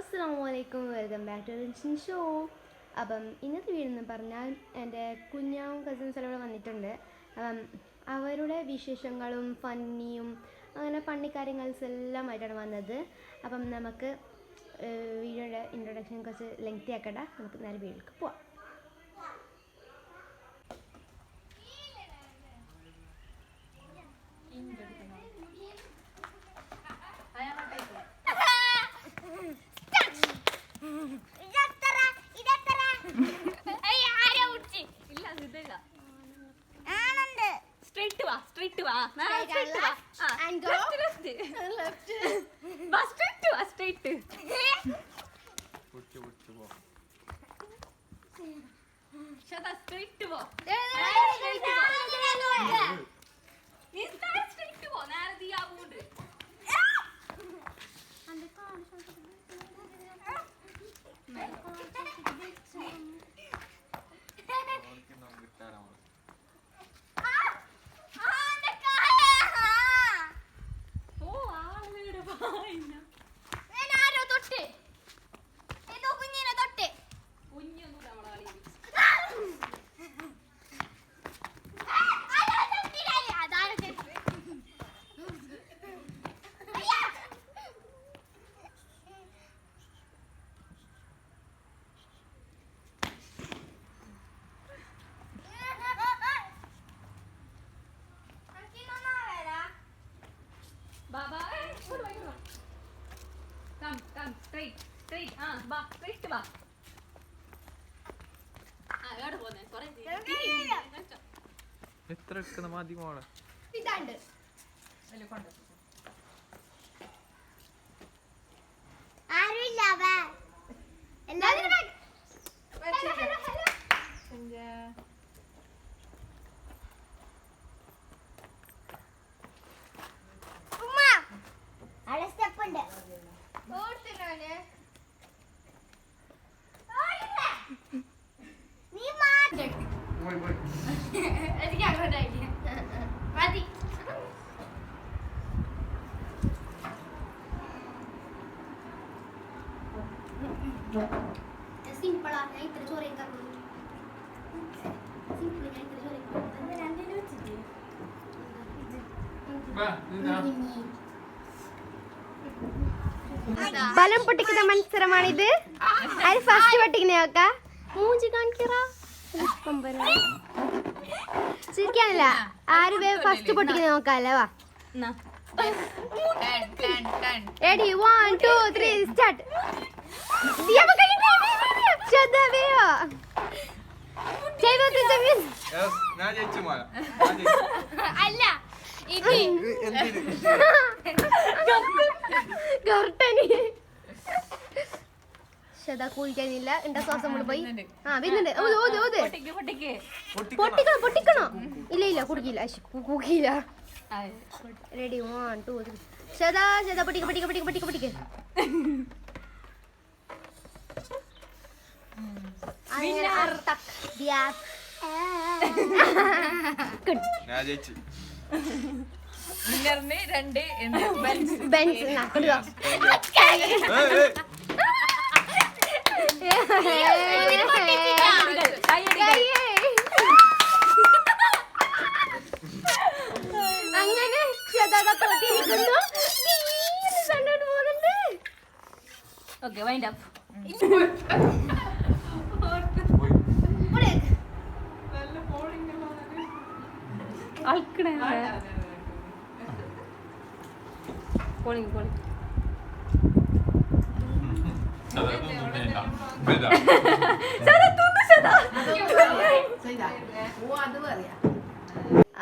അസ്സലാമലൈക്കും, welcome back to Rinshan show. അപ്പം ഇന്നത്തെ വീടെന്ന് പറഞ്ഞാൽ എൻ്റെ കുഞ്ഞാവും കസിൻസ് എല്ലാം ഇവിടെ വന്നിട്ടുണ്ട്. അപ്പം അവരുടെ വിശേഷങ്ങളും ഫണ്ണിയും അങ്ങനെ ഫണ്ണി കാര്യങ്ങൾസ് എല്ലാമായിട്ടാണ് വന്നത്. അപ്പം നമുക്ക് വീഡിയോയുടെ ഇൻട്രൊഡക്ഷൻ കുറച്ച് ലെങ്തി ആക്കണ്ട, നമുക്ക് നേരെ വീട്ടിലേക്ക് പോവാം. എത്ര എടുക്കുന്ന മതി മോളെ ഇതാണ്ട് സിമ്പിളാ. ഞാൻ ഇത്ര ചോറയും കറങ്ങും സിമ്പിൾ. ഞാൻ ഇത്ര ചോറയും ബലം പൊട്ടിക്കുന്ന മത്സരമാണിത്. ആര് ഫസ്റ്റ് പൊട്ടിക്കുന്നേക്ക മൂഞ്ചി കാണിക്കറ ചിരിക്കാനല്ല, ആര് ഫസ്റ്റ് പൊട്ടിക്കുന്ന നോക്കാല്ലേ. വാ റെഡി, 1 2 3 സ്റ്റാർട്ട്. അല്ല കുളിക്കാനില്ല, എന്റെ ശ്വാസം കൊണ്ട് പോയി. ആ വരുന്നുണ്ട്. പൊട്ടിക്കണോ പൊട്ടിക്കണോ? ഇല്ല ഇല്ല കുടിക്കില്ല, കൂക്കിയില്ല. റെഡി, 1 2 3 ശതാ ശതാ പൊട്ടിക്ക പൊട്ടിക്ക പൊട്ടിക്ക പൊട്ടിക്ക പൊട്ടിക്ക. അങ്ങനെ ശതാ തോറ്റിരിക്കുന്നു. Okay, wind up.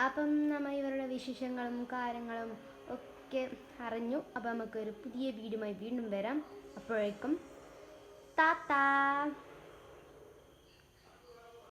അപ്പം നമ്മ ഇവരുടെ വിശേഷങ്ങളും കാര്യങ്ങളും ഒക്കെ അറിഞ്ഞു. അപ്പം നമുക്കൊരു പുതിയ വീഡിയോയുമായി വീണ്ടും വരാം. അപ്പോഴേക്കും ടാറ്റാ.